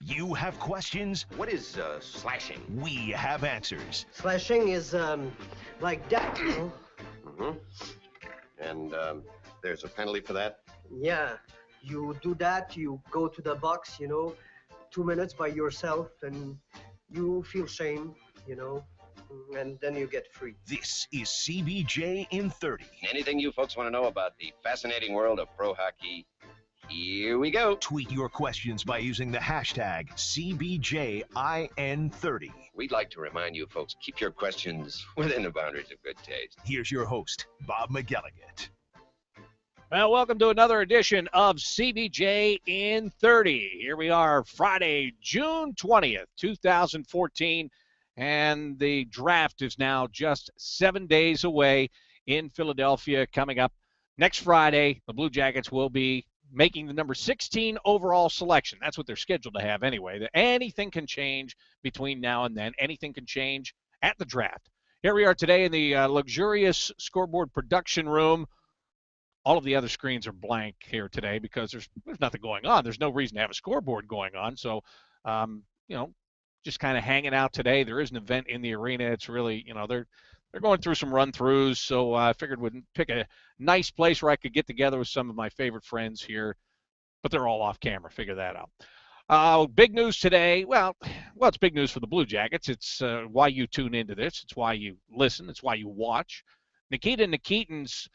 You have questions, What is slashing? we have answers. Slashing is, like that, you know? Mm-hmm. And there's a penalty for that? Yeah. You do that, you go to the box, 2 minutes by yourself, and you feel shame, and then you get free. This is CBJ in 30. Anything you folks want to know about the fascinating world of pro hockey? Here we go. Tweet your questions by using the hashtag CBJIN30. We'd like to remind you folks, keep your questions within the boundaries of good taste. Here's your host, Bob McGilligan. Well, welcome to another edition of CBJ in 30. Here we are, Friday, June 20th, 2014, and the draft is now just 7 days away in Philadelphia. Coming up next Friday, the Blue Jackets will be making the number 16 overall selection. That's what they're scheduled to have anyway. Anything can change between now and then. Anything can change at the draft. Here we are today in the luxurious scoreboard production room. All of the other screens are blank here today because there's nothing going on. There's no reason to have a scoreboard going on. So, just kind of hanging out today. There is an event in the arena. It's really, they're going through some run-throughs. So I figured we'd pick a nice place where I could get together with some of my favorite friends here. But they're all off camera. Figure that out. Big news today. Well, it's big news for the Blue Jackets. It's why you tune into this. It's why you listen. It's why you watch. Nikita Nikitin's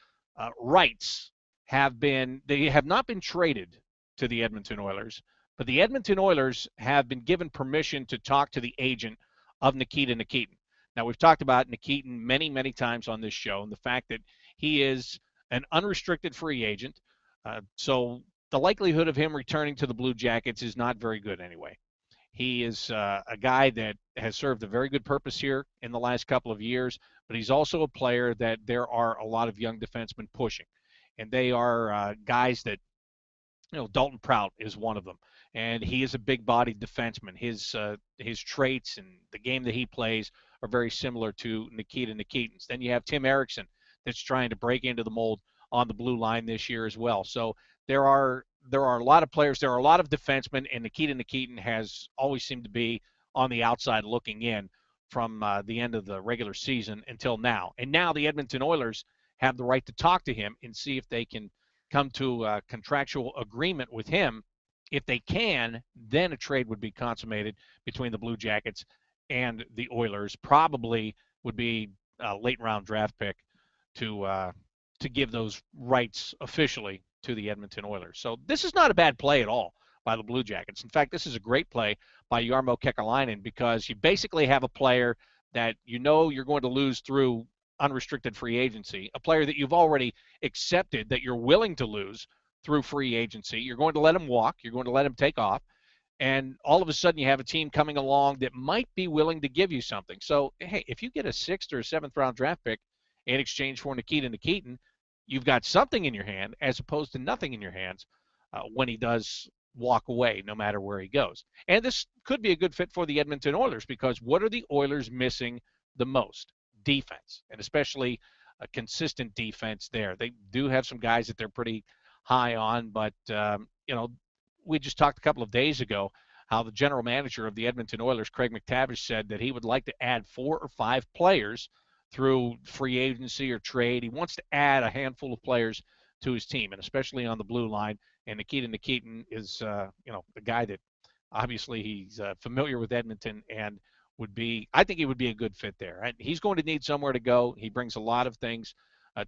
rights have not been traded to the Edmonton Oilers, but the Edmonton Oilers have been given permission to talk to the agent of Nikita Nikitin. Now, we've talked about Nikitin many, many times on this show, and the fact that he is an unrestricted free agent, so the likelihood of him returning to the Blue Jackets is not very good anyway. He is a guy that has served a very good purpose here in the last couple of years, but he's also a player that there are a lot of young defensemen pushing. And they are guys that, Dalton Prout is one of them. And he is a big-bodied defenseman. His traits and the game that he plays are very similar to Nikita Nikitin's. Then you have Tim Erickson that's trying to break into the mold on the blue line this year as well. So there are a lot of players. There are a lot of defensemen, and Nikita Nikitin has always seemed to be on the outside looking in from the end of the regular season until now. And now the Edmonton Oilers have the right to talk to him and see if they can come to a contractual agreement with him. If they can, then a trade would be consummated between the Blue Jackets and the Oilers. Probably would be a late-round draft pick to give those rights officially to the Edmonton Oilers. So this is not a bad play at all by the Blue Jackets. In fact, this is a great play by Jarmo Kekalainen because you basically have a player that you're going to lose through unrestricted free agency, a player that you've already accepted that you're willing to lose through free agency. You're going to let him walk. You're going to let him take off. And all of a sudden you have a team coming along that might be willing to give you something. So, hey, if you get a 6th or 7th round draft pick in exchange for Nikita Nikitin, you've got something in your hand as opposed to nothing in your hands when he does walk away, no matter where he goes. And this could be a good fit for the Edmonton Oilers because what are the Oilers missing the most? Defense, and especially a consistent defense there. They do have some guys that they're pretty high on, but, we just talked a couple of days ago how the general manager of the Edmonton Oilers, Craig McTavish, said that he would like to add 4 or 5 players through free agency or trade. He wants to add a handful of players to his team, and especially on the blue line. And Nikita Nikitin is, the guy that obviously he's familiar with Edmonton and I think he would be a good fit there. And he's going to need somewhere to go. He brings a lot of things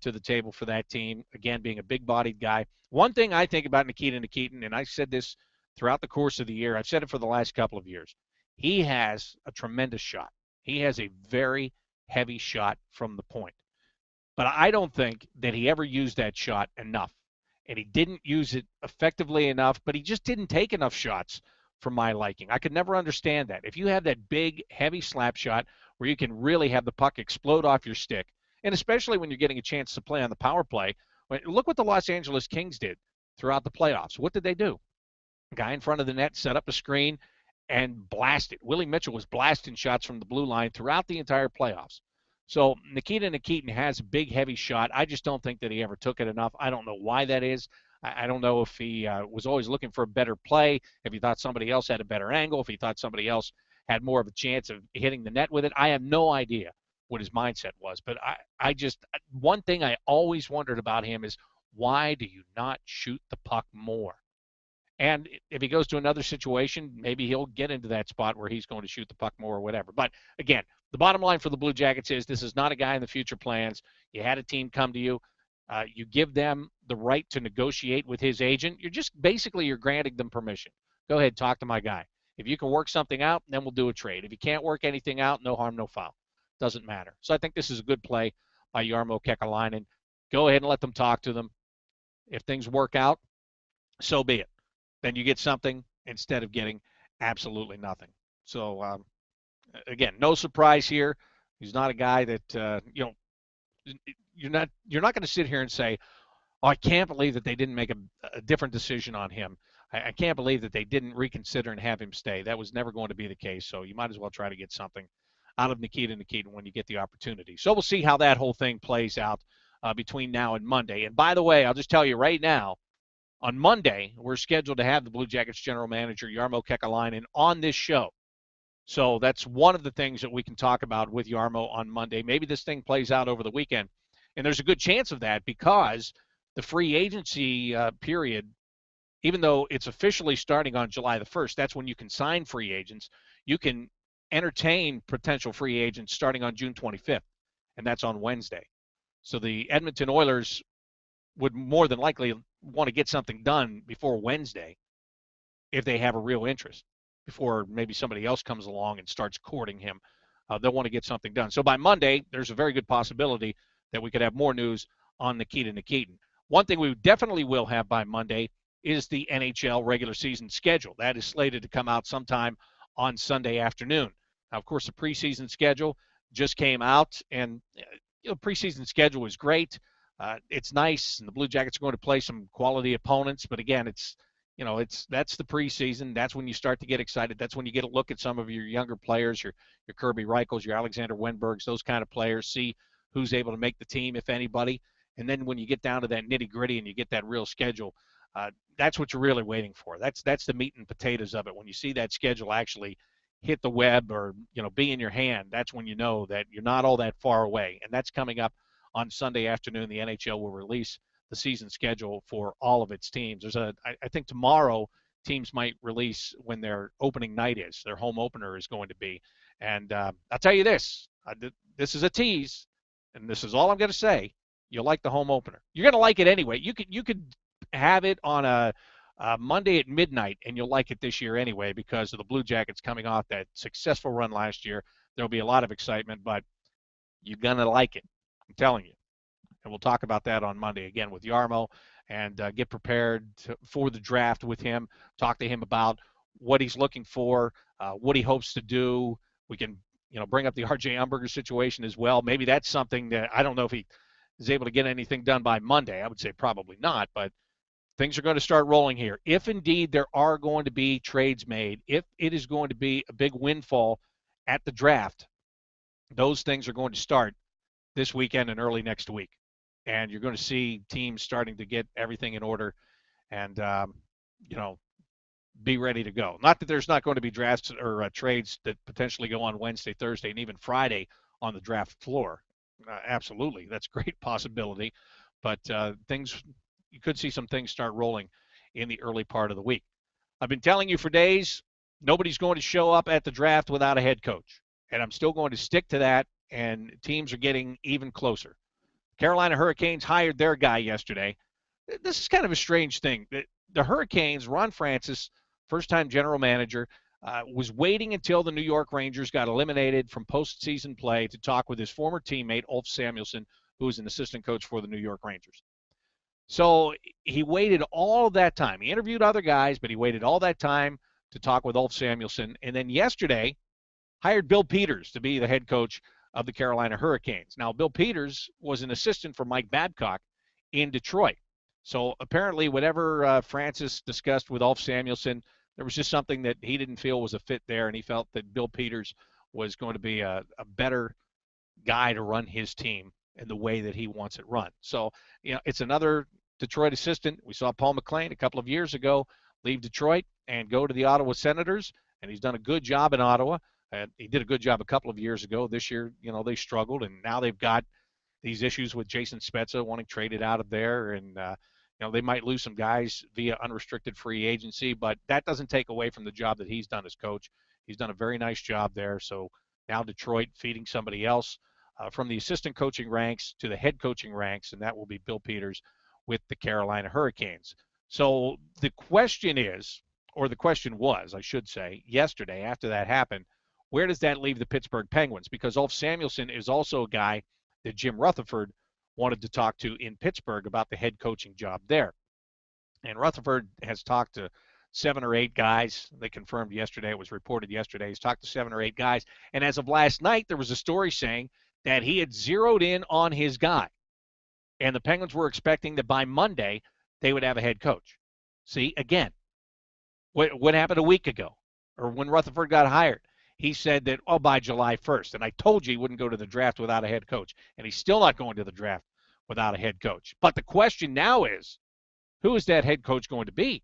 to the table for that team. Again, being a big-bodied guy. One thing I think about Nikita Nikitin, and I said this throughout the course of the year, I've said it for the last couple of years, he has a tremendous shot. He has a very heavy shot from the point. But I don't think that he ever used that shot enough. And he didn't use it effectively enough, but he just didn't take enough shots for my liking. I could never understand that. If you have that big, heavy slap shot where you can really have the puck explode off your stick, and especially when you're getting a chance to play on the power play, look what the Los Angeles Kings did throughout the playoffs. What did they do? A guy in front of the net set up a screen and blasted. Willie Mitchell was blasting shots from the blue line throughout the entire playoffs. So Nikita Nikitin has a big, heavy shot. I just don't think that he ever took it enough. I don't know why that is. I don't know if he was always looking for a better play, if he thought somebody else had a better angle, if he thought somebody else had more of a chance of hitting the net with it. I have no idea what his mindset was. But I just, one thing I always wondered about him is, why do you not shoot the puck more? And if he goes to another situation, maybe he'll get into that spot where he's going to shoot the puck more or whatever. But again, the bottom line for the Blue Jackets is this is not a guy in the future plans. You had a team come to you. You give them the right to negotiate with his agent. You're granting them permission. Go ahead, talk to my guy. If you can work something out, then we'll do a trade. If you can't work anything out, no harm, no foul. Doesn't matter. So I think this is a good play by Jarmo Kekalainen. Go ahead and let them talk to them. If things work out, so be it. Then you get something instead of getting absolutely nothing. So, again, no surprise here. He's not a guy that, you're not going to sit here and say, oh, I can't believe that they didn't make a different decision on him. I can't believe that they didn't reconsider and have him stay. That was never going to be the case. So you might as well try to get something out of Nikita Nikitin when you get the opportunity. So we'll see how that whole thing plays out between now and Monday. And by the way, I'll just tell you right now, on Monday, we're scheduled to have the Blue Jackets general manager, Jarmo Kekalainen, on this show. So that's one of the things that we can talk about with Jarmo on Monday. Maybe this thing plays out over the weekend. And there's a good chance of that because the free agency period, even though it's officially starting on July the 1st, that's when you can sign free agents. You can entertain potential free agents starting on June 25th, and that's on Wednesday. So the Edmonton Oilers would more than likely want to get something done before Wednesday if they have a real interest, before maybe somebody else comes along and starts courting him. They'll want to get something done. So by Monday, there's a very good possibility that we could have more news on Nikita Nikitin. One thing we definitely will have by Monday is the NHL regular season schedule. That is slated to come out sometime on Sunday afternoon. Now, of course, the preseason schedule just came out, and preseason schedule is great. It's nice, and the Blue Jackets are going to play some quality opponents. But again, that's the preseason. That's when you start to get excited. That's when you get a look at some of your younger players, your Kirby Reichels, your Alexander Wenbergs, those kind of players. See who's able to make the team, if anybody. And then when you get down to that nitty gritty and you get that real schedule, that's what you're really waiting for. That's the meat and potatoes of it. When you see that schedule actually hit the web or be in your hand, that's when you know that you're not all that far away. And that's coming up on Sunday afternoon. The NHL will release the season schedule for all of its teams. I think tomorrow teams might release when their opening night is. Their home opener is going to be. And I'll tell you this. This is a tease, and this is all I'm going to say. You'll like the home opener. You're going to like it anyway. You could have it on a Monday at midnight, and you'll like it this year anyway because of the Blue Jackets coming off that successful run last year. There'll be a lot of excitement, but you're going to like it. I'm telling you. And we'll talk about that on Monday again with Jarmo and get prepared for the draft with him, talk to him about what he's looking for, what he hopes to do. We can, bring up the R.J. Umberger situation as well. Maybe that's something that I don't know if he is able to get anything done by Monday. I would say probably not, but things are going to start rolling here. If indeed there are going to be trades made, if it is going to be a big windfall at the draft, those things are going to start this weekend and early next week. And you're going to see teams starting to get everything in order and, be ready to go. Not that there's not going to be drafts or trades that potentially go on Wednesday, Thursday, and even Friday on the draft floor. Absolutely. That's a great possibility. But you could see some things start rolling in the early part of the week. I've been telling you for days, nobody's going to show up at the draft without a head coach. And I'm still going to stick to that, and teams are getting even closer. Carolina Hurricanes hired their guy yesterday. This is kind of a strange thing. The Hurricanes, Ron Francis, first-time general manager, was waiting until the New York Rangers got eliminated from postseason play to talk with his former teammate, Ulf Samuelsson, who was an assistant coach for the New York Rangers. So he waited all of that time. He interviewed other guys, but he waited all that time to talk with Ulf Samuelsson. And then yesterday hired Bill Peters to be the head coach of the Carolina Hurricanes. Now, Bill Peters was an assistant for Mike Babcock in Detroit. So apparently whatever Francis discussed with Ulf Samuelsson, there was just something that he didn't feel was a fit there, and he felt that Bill Peters was going to be a better guy to run his team in the way that he wants it run. So, it's another Detroit assistant. We saw Paul McLean a couple of years ago leave Detroit and go to the Ottawa Senators, and he's done a good job in Ottawa. He did a good job a couple of years ago. This year, they struggled, and now they've got these issues with Jason Spezza wanting traded out of there, and they might lose some guys via unrestricted free agency, but that doesn't take away from the job that he's done as coach. He's done a very nice job there. So now Detroit feeding somebody else from the assistant coaching ranks to the head coaching ranks, and that will be Bill Peters with the Carolina Hurricanes. So the question is, or the question was, I should say, yesterday after that happened, where does that leave the Pittsburgh Penguins? Because Ulf Samuelsson is also a guy that Jim Rutherford wanted to talk to in Pittsburgh about the head coaching job there. And Rutherford has talked to 7 or 8 guys. They confirmed yesterday. It was reported yesterday. He's talked to 7 or 8 guys. And as of last night, there was a story saying that he had zeroed in on his guy. And the Penguins were expecting that by Monday, they would have a head coach. See, again, what happened a week ago, or when Rutherford got hired? He said that, by July 1st. And I told you he wouldn't go to the draft without a head coach. And he's still not going to the draft without a head coach. But the question now is, who is that head coach going to be?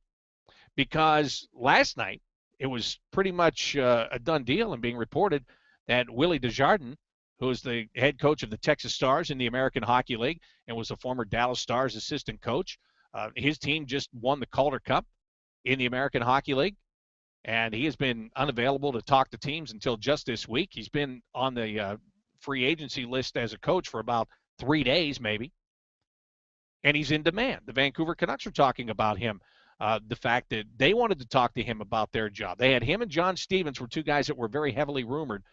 Because last night, it was pretty much a done deal and being reported that Willie Desjardins, who is the head coach of the Texas Stars in the American Hockey League and was a former Dallas Stars assistant coach, his team just won the Calder Cup in the American Hockey League. And he has been unavailable to talk to teams until just this week. He's been on the free agency list as a coach for about 3 days, maybe. And he's in demand. The Vancouver Canucks are talking about him, the fact that they wanted to talk to him about their job. They had him and John Stevens were 2 guys that were very heavily rumored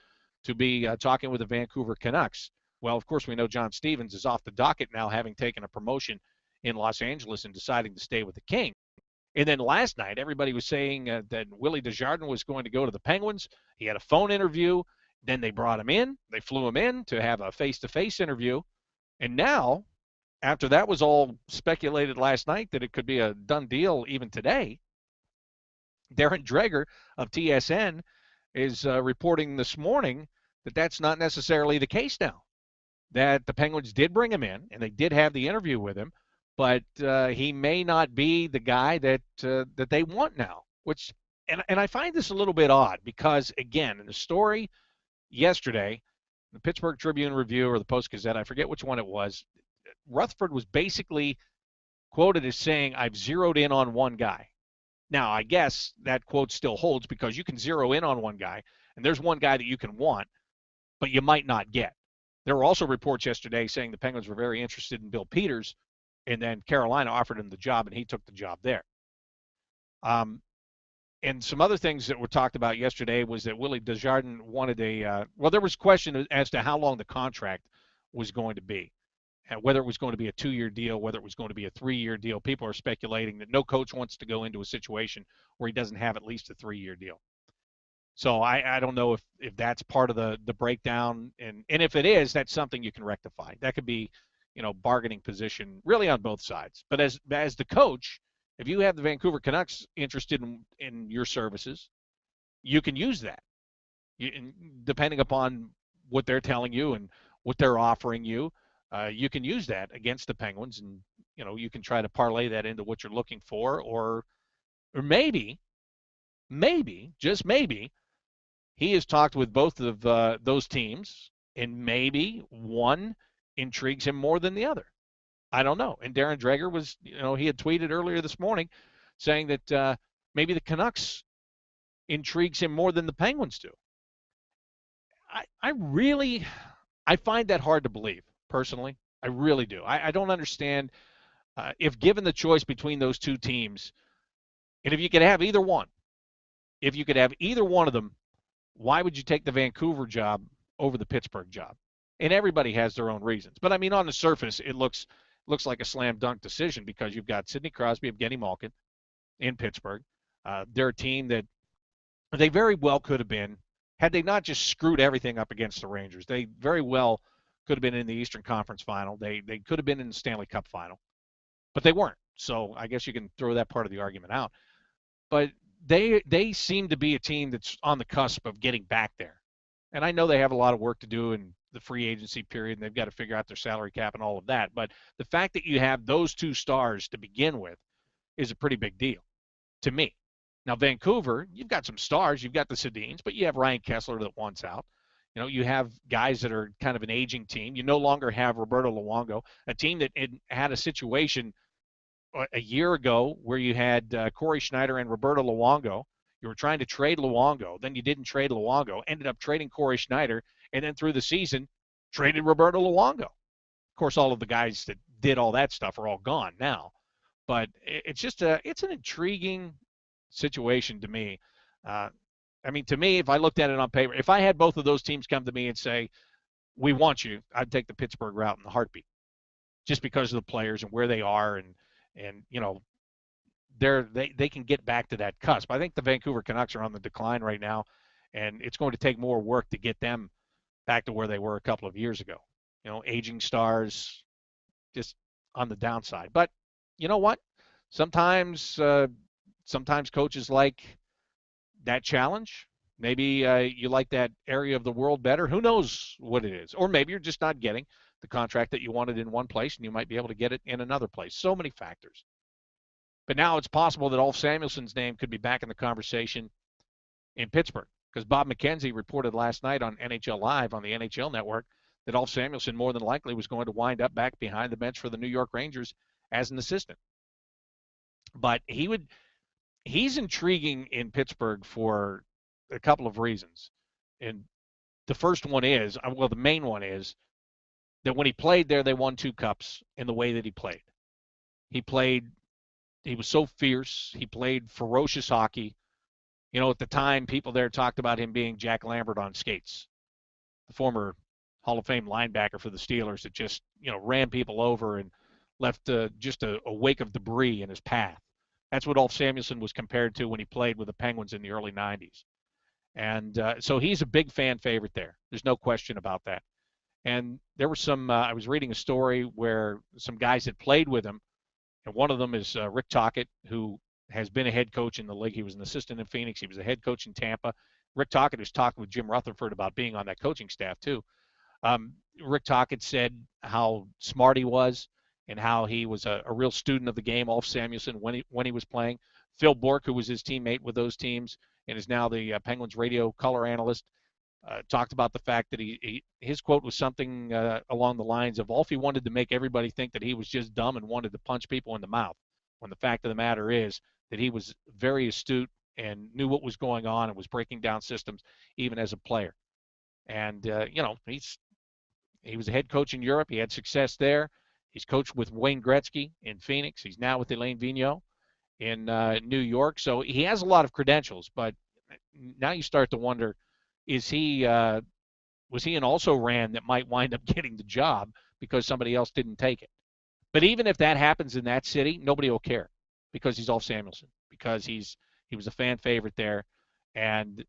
to be talking with the Vancouver Canucks. Well, of course, we know John Stevens is off the docket now, having taken a promotion in Los Angeles and deciding to stay with the Kings. And then last night, everybody was saying that Willie Desjardins was going to go to the Penguins. He had a phone interview. Then they brought him in. They flew him in to have a face-to-face interview. And now, after that was all speculated last night that it could be a done deal even today, Darren Dreger of TSN is reporting this morning that that's not necessarily the case now, that the Penguins did bring him in, and they did have the interview with him, but he may not be the guy that they want now. And I find this a little bit odd because, again, in the story yesterday, the Pittsburgh Tribune Review or the Post-Gazette, I forget which one it was, Rutherford was basically quoted as saying, "I've zeroed in on one guy." Now, I guess that quote still holds because you can zero in on one guy, and there's one guy that you can want, but you might not get. There were also reports yesterday saying the Penguins were very interested in Bill Peters, and then Carolina offered him the job, and he took the job there. And some other things that were talked about yesterday was that Willie Desjardins wanted there was question as to how long the contract was going to be, and whether it was going to be a 2-year deal, whether it was going to be a 3-year deal. People are speculating that no coach wants to go into a situation where he doesn't have at least a 3-year deal. So I don't know if that's part of the breakdown, and if it is, that's something you can rectify. That could be, bargaining position really on both sides. But as the coach, if you have the Vancouver Canucks interested in your services, you can use that, depending upon what they're telling you and what they're offering you. You can use that against the Penguins, and you can try to parlay that into what you're looking for, or maybe, just maybe, he has talked with both of those teams, and maybe one intrigues him more than the other. I don't know. And Darren Dreger was, he had tweeted earlier this morning saying that maybe the Canucks intrigues him more than the Penguins do. I find that hard to believe, personally. I really do. I don't understand if given the choice between those two teams, and if you could have either one of them, why would you take the Vancouver job over the Pittsburgh job? And everybody has their own reasons. But, on the surface, it looks like a slam dunk decision because you've got Sidney Crosby, Evgeny Malkin in Pittsburgh. They're a team that they very well could have been, had they not just screwed everything up against the Rangers. They very well could have been in the Eastern Conference Final. They could have been in the Stanley Cup Final. But they weren't. So I guess you can throw that part of the argument out. But they seem to be a team that's on the cusp of getting back there. And I know they have a lot of work to do, and the free agency period, and they've got to figure out their salary cap and all of that. But the fact that you have those two stars to begin with is a pretty big deal to me. Now, Vancouver, you've got some stars. You've got the Sedins, but you have Ryan Kessler that wants out. You know, you have guys that are kind of an aging team. You no longer have Roberto Luongo, a team that had a situation a year ago where you had Corey Schneider and Roberto Luongo. You were trying to trade Luongo. Then you didn't trade Luongo. Ended up trading Corey Schneider, and then through the season, traded Roberto Luongo. Of course, all of the guys that did all that stuff are all gone now. But it's just it's an intriguing situation to me. I mean, to me, if I looked at it on paper, if I had both of those teams come to me and say, we want you, I'd take the Pittsburgh route in the heartbeat, just because of the players and where they are, and you know, they can get back to that cusp. I think the Vancouver Canucks are on the decline right now, and it's going to take more work to get them back to where they were a couple of years ago. You know, aging stars, just on the downside. But you know what? Sometimes coaches like that challenge. Maybe you like that area of the world better. Who knows what it is? Or maybe you're just not getting the contract that you wanted in one place, and you might be able to get it in another place. So many factors. But now it's possible that Ulf Samuelsson's name could be back in the conversation in Pittsburgh, because Bob McKenzie reported last night on NHL Live on the NHL Network that Ulf Samuelsson more than likely was going to wind up back behind the bench for the New York Rangers as an assistant. But he's intriguing in Pittsburgh for a couple of reasons. And the first one is, well, the main one is that when he played there, they won 2 cups in the way that he played. He was so fierce. He played ferocious hockey. You know, at the time, people there talked about him being Jack Lambert on skates, the former Hall of Fame linebacker for the Steelers that just, you know, ran people over and left just a wake of debris in his path. That's what Ulf Samuelsson was compared to when he played with the Penguins in the early 90s. And so he's a big fan favorite there. There's no question about that. And there were some, I was reading a story where some guys had played with him, and one of them is Rick Tocchet, who has been a head coach in the league. He was an assistant in Phoenix. He was a head coach in Tampa. Rick Tocchet was talking with Jim Rutherford about being on that coaching staff too. Rick Tocchet said how smart he was and how he was a real student of the game, Ulf Samuelsson, when he was playing. Phil Bourque, who was his teammate with those teams and is now the Penguins radio color analyst, talked about the fact that his quote was something along the lines of, Ulfie wanted to make everybody think that he was just dumb and wanted to punch people in the mouth, when the fact of the matter is that he was very astute and knew what was going on and was breaking down systems even as a player. And, you know, he was a head coach in Europe. He had success there. He's coached with Wayne Gretzky in Phoenix. He's now with Alain Vigneault in New York. So he has a lot of credentials, but now you start to wonder, was he an also-ran that might wind up getting the job because somebody else didn't take it? But even if that happens in that city, nobody will care, because he's Ulf Samuelsson, because he was a fan favorite there. And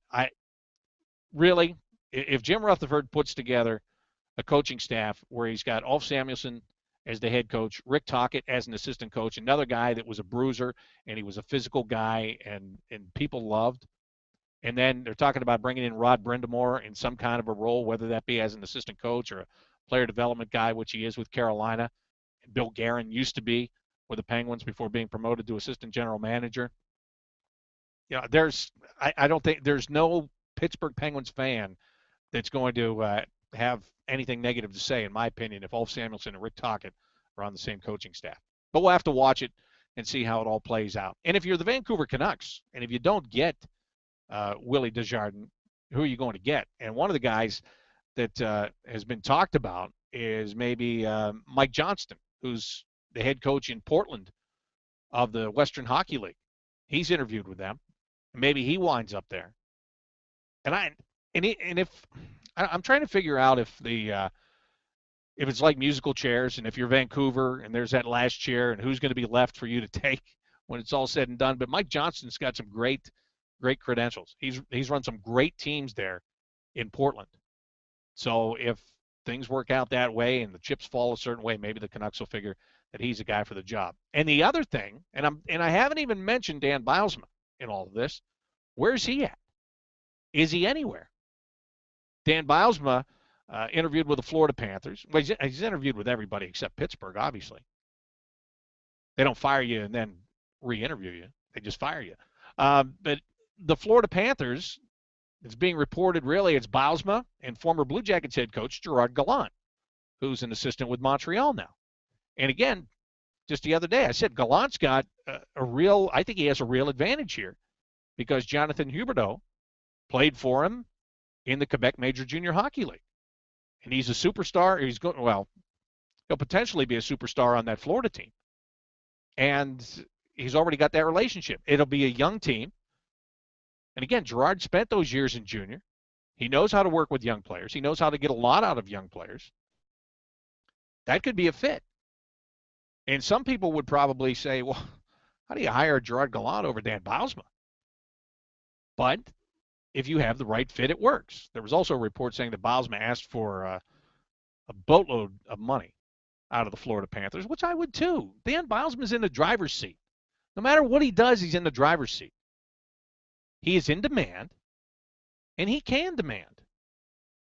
if Jim Rutherford puts together a coaching staff where he's got Ulf Samuelsson as the head coach, Rick Tocchet as an assistant coach, another guy that was a bruiser and he was a physical guy and people loved, and then they're talking about bringing in Rod Brindamore in some kind of a role, whether that be as an assistant coach or a player development guy, which he is with Carolina. And Bill Guerin used to be with the Penguins before being promoted to assistant general manager. You know, I don't think there's no Pittsburgh Penguins fan that's going to have anything negative to say, in my opinion, if Ulf Samuelsson and Rick Tocchet are on the same coaching staff. But we'll have to watch it and see how it all plays out. And if you're the Vancouver Canucks, and if you don't get Willie Desjardins, who are you going to get? And one of the guys that has been talked about is maybe Mike Johnston, who's the head coach in Portland of the Western Hockey League. He's interviewed with them. Maybe he winds up there. I'm trying to figure out if it's like musical chairs, and if you're Vancouver and there's that last chair, and who's going to be left for you to take when it's all said and done. But Mike Johnston's got some great credentials. He's run some great teams there in Portland. So if things work out that way and the chips fall a certain way, maybe the Canucks will figure that he's a guy for the job. And the other thing, and I haven't even mentioned Dan Bylsma in all of this. Where's he at? Is he anywhere? Dan Bylsma interviewed with the Florida Panthers. Well, he's interviewed with everybody except Pittsburgh, obviously. They don't fire you and then re-interview you. They just fire you. But the Florida Panthers, it's being reported really it's Bausma and former Blue Jackets head coach Gerard Gallant, who's an assistant with Montreal now. And again, just the other day, I said Gallant's got I think he has a real advantage here because Jonathan Huberdeau played for him in the Quebec Major Junior Hockey League. And he's a superstar. He'll potentially be a superstar on that Florida team. And he's already got that relationship. It'll be a young team. And again, Gerard spent those years in junior. He knows how to work with young players. He knows how to get a lot out of young players. That could be a fit. And some people would probably say, well, how do you hire Gerard Gallant over Dan Bausma? But if you have the right fit, it works. There was also a report saying that Bausma asked for a boatload of money out of the Florida Panthers, which I would too. Dan Bausma's in the driver's seat. No matter what he does, he's in the driver's seat. He is in demand, and he can demand.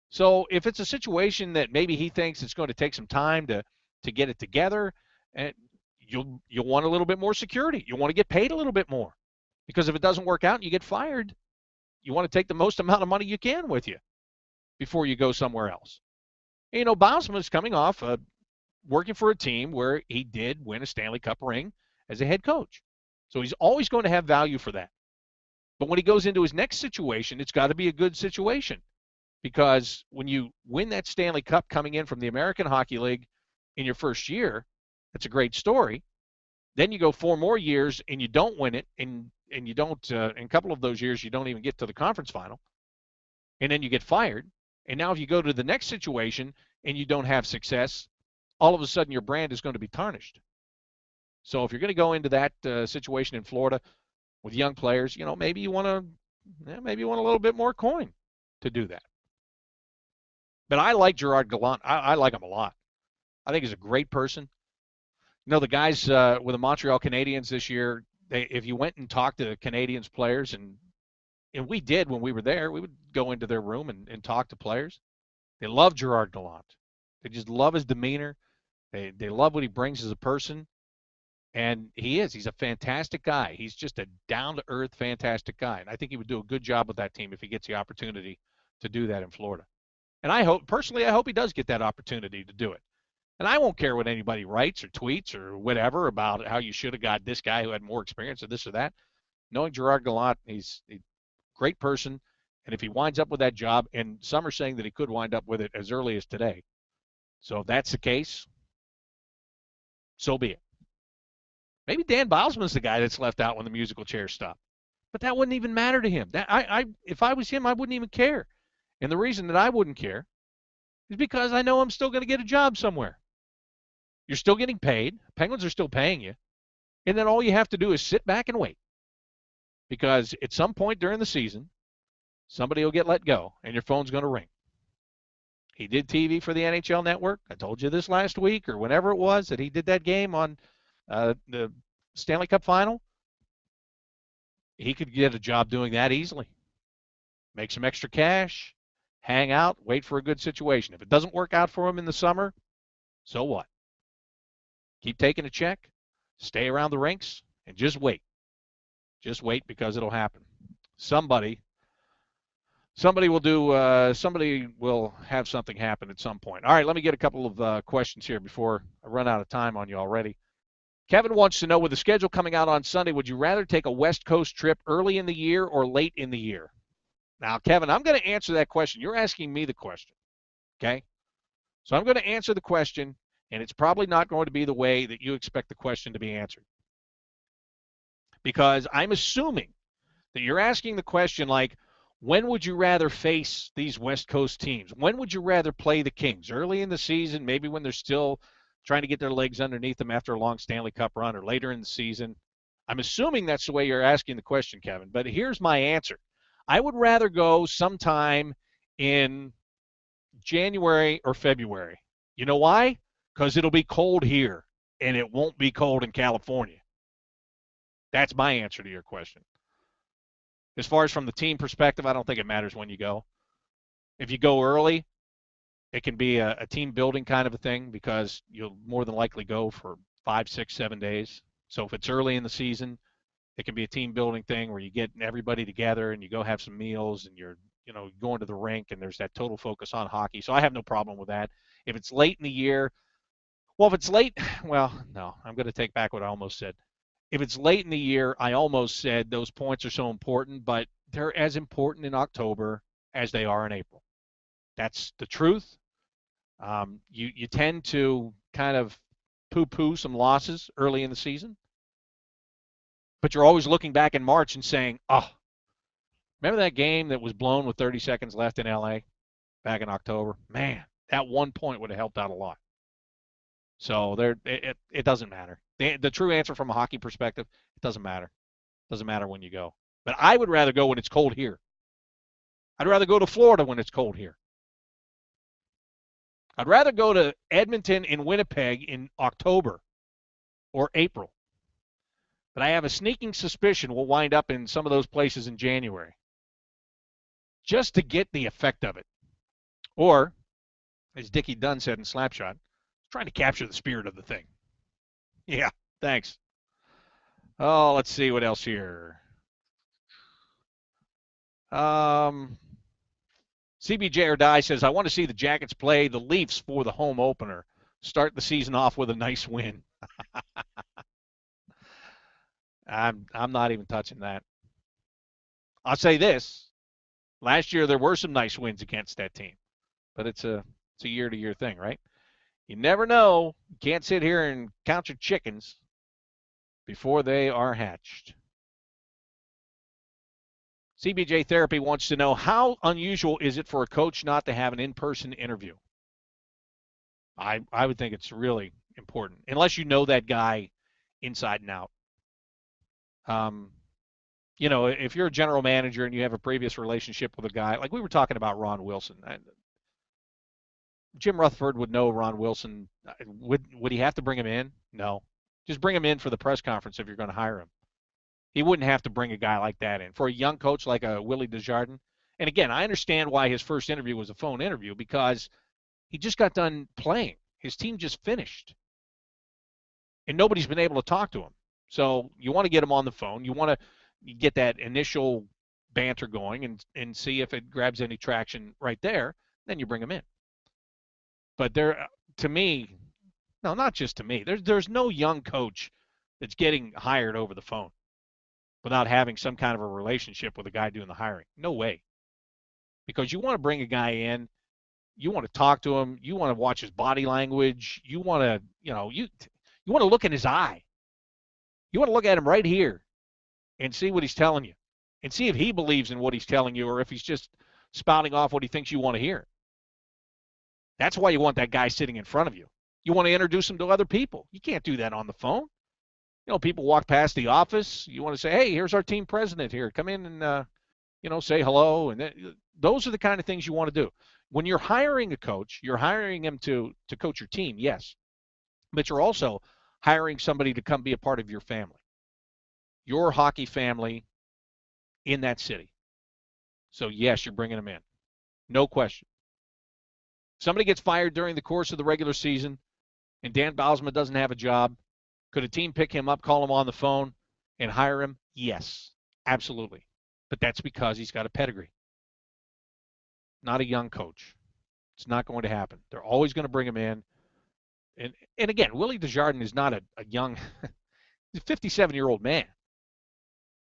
So if it's a situation that maybe he thinks it's going to take some time to get it together, and you'll want a little bit more security. You want to get paid a little bit more. Because if it doesn't work out and you get fired, you want to take the most amount of money you can with you before you go somewhere else. And, you know, Bausma is coming off working for a team where he did win a Stanley Cup ring as a head coach. So he's always going to have value for that. But when he goes into his next situation, it's got to be a good situation. Because when you win that Stanley Cup coming in from the American Hockey League in your first year, that's a great story. Then you go 4 more years and you don't win it, and you don't, in a couple of those years, you don't even get to the conference final. And then you get fired. And now if you go to the next situation and you don't have success, all of a sudden your brand is going to be tarnished. So if you're going to go into that situation in Florida with young players, you know, maybe you want a little bit more coin to do that. But I like Gerard Gallant. I like him a lot. I think he's a great person. You know, the guys with the Montreal Canadiens this year, if you went and talked to Canadiens players, and we did when we were there, we would go into their room and talk to players. They love Gerard Gallant. They just love his demeanor. They love what he brings as a person. And he's a fantastic guy. He's just a down-to-earth, fantastic guy. And I think he would do a good job with that team if he gets the opportunity to do that in Florida. And I hope he does get that opportunity to do it. And I won't care what anybody writes or tweets or whatever about how you should have got this guy who had more experience or this or that. Knowing Gerard Gallant, he's a great person. And if he winds up with that job, and some are saying that he could wind up with it as early as today. So if that's the case, so be it. Maybe Dan Bausman's the guy that's left out when the musical chairs stop. But that wouldn't even matter to him. If I was him, I wouldn't even care. And the reason that I wouldn't care is because I know I'm still going to get a job somewhere. You're still getting paid. Penguins are still paying you. And then all you have to do is sit back and wait. Because at some point during the season, somebody will get let go, and your phone's going to ring. He did TV for the NHL Network. I told you this last week or whenever it was that he did that game on the Stanley Cup Final. He could get a job doing that easily. Make some extra cash, hang out, wait for a good situation. If it doesn't work out for him in the summer, so what? Keep taking a check, stay around the rinks, and just wait. Just wait, because it'll happen. Somebody will have something happen at some point. All right, let me get a couple of questions here before I run out of time on you already. Kevin wants to know, with the schedule coming out on Sunday, would you rather take a West Coast trip early in the year or late in the year? Now, Kevin, I'm going to answer that question. You're asking me the question, okay? So I'm going to answer the question, and it's probably not going to be the way that you expect the question to be answered. Because I'm assuming that you're asking the question like, when would you rather face these West Coast teams? When would you rather play the Kings? Early in the season, maybe when they're still trying to get their legs underneath them after a long Stanley Cup run, or later in the season? I'm assuming that's the way you're asking the question, Kevin. But here's my answer. I would rather go sometime in January or February. You know why? Because it'll be cold here, and it won't be cold in California. That's my answer to your question. As far as from the team perspective, I don't think it matters when you go. If you go early It can be a team building kind of a thing because you'll more than likely go for 5, 6, 7 days. So if it's early in the season, it can be a team building thing where you get everybody together and you go have some meals and you're, going to the rink and there's that total focus on hockey. So I have no problem with that. If it's late in the year, well, if it's late, well, no, I'm going to take back what I almost said. If it's late in the year, I almost said those points are so important, but they're as important in October as they are in April. That's the truth. You tend to kind of poo-poo some losses early in the season, but you're always looking back in March and saying, oh, remember that game that was blown with 30 seconds left in L.A. back in October? Man, that 1 point would have helped out a lot. So it doesn't matter. The true answer from a hockey perspective, it doesn't matter. It doesn't matter when you go. But I would rather go when it's cold here. I'd rather go to Florida when it's cold here. I'd rather go to Edmonton and Winnipeg in October or April. But I have a sneaking suspicion we'll wind up in some of those places in January just to get the effect of it. Or, as Dickie Dunn said in Slapshot, trying to capture the spirit of the thing. Yeah, thanks. Oh, let's see what else here. CBJ or Die says, I want to see the Jackets play the Leafs for the home opener. Start the season off with a nice win. I'm not even touching that. I'll say this. Last year there were some nice wins against that team. But it's a year-to-year thing, right? You never know. You can't sit here and count your chickens before they are hatched. CBJ Therapy wants to know, how unusual is it for a coach not to have an in-person interview? I would think it's really important, unless you know that guy inside and out. If you're a general manager and you have a previous relationship with a guy, like we were talking about Ron Wilson. Jim Rutherford would know Ron Wilson. Would he have to bring him in? No. Just bring him in for the press conference if you're going to hire him. He wouldn't have to bring a guy like that in. For a young coach like a Willie Desjardins, and again, I understand why his first interview was a phone interview, because he just got done playing. His team just finished. And nobody's been able to talk to him. So you want to get him on the phone. You want to get that initial banter going and see if it grabs any traction right there. Then you bring him in. But to me, no, not just to me, there's no young coach that's getting hired over the phone without having some kind of a relationship with the guy doing the hiring. No way. Because you want to bring a guy in, you want to talk to him, you want to watch his body language, you want to, you want to look in his eye. You want to look at him right here and see what he's telling you and see if he believes in what he's telling you or if he's just spouting off what he thinks you want to hear. That's why you want that guy sitting in front of you. You want to introduce him to other people. You can't do that on the phone. People walk past the office. You want to say, hey, here's our team president here. Come in and, say hello. And those are the kind of things you want to do. When you're hiring a coach, you're hiring him to coach your team, yes. But you're also hiring somebody to come be a part of your family, your hockey family in that city. So, yes, you're bringing them in. No question. Somebody gets fired during the course of the regular season and Dan Bylsma doesn't have a job. Could a team pick him up, call him on the phone, and hire him? Yes, absolutely. But that's because he's got a pedigree. Not a young coach. It's not going to happen. They're always going to bring him in. And again, Willie Desjardins is not a young, he's a 57-year-old man.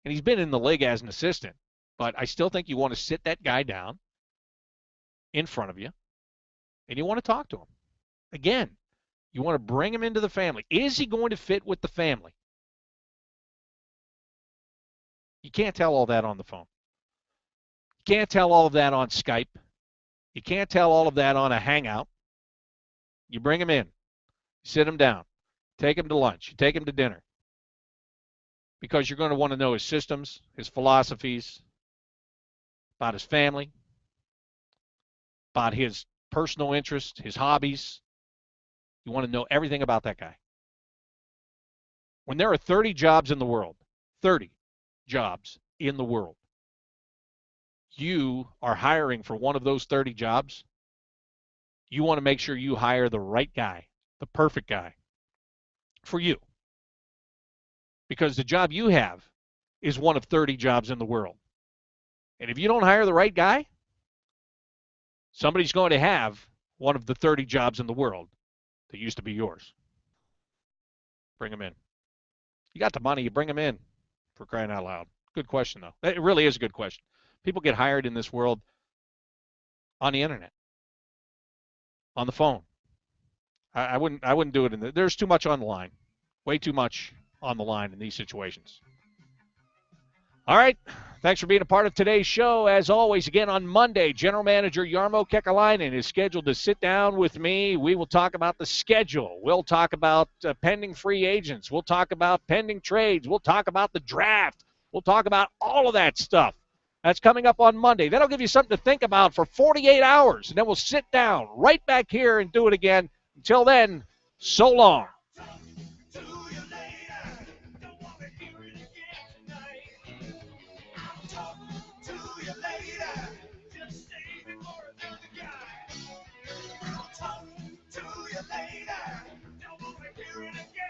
And he's been in the league as an assistant. But I still think you want to sit that guy down in front of you, and you want to talk to him. Again, you want to bring him into the family. Is he going to fit with the family? You can't tell all that on the phone. You can't tell all of that on Skype. You can't tell all of that on a hangout. You bring him in. You sit him down. Take him to lunch. You take him to dinner. Because you're going to want to know his systems, his philosophies, about his family, about his personal interests, his hobbies. You want to know everything about that guy. When there are 30 jobs in the world, 30 jobs in the world, you are hiring for one of those 30 jobs, You want to make sure you hire the right guy, the perfect guy for you. Because the job you have is one of 30 jobs in the world. And if you don't hire the right guy, somebody's going to have one of the 30 jobs in the world that used to be yours. Bring them in. You got the money, you bring them in, for crying out loud. Good question, though. It really is a good question. People get hired in this world on the internet, on the phone. I wouldn't do it there's too much on the line. Way too much on the line in these situations. All right. Thanks for being a part of today's show. As always, again, on Monday, General Manager Jarmo Kekalainen is scheduled to sit down with me. We will talk about the schedule. We'll talk about pending free agents. We'll talk about pending trades. We'll talk about the draft. We'll talk about all of that stuff. That's coming up on Monday. That'll give you something to think about for 48 hours, and then we'll sit down right back here and do it again. Until then, so long. Talk to you later. Don't wanna hear it again.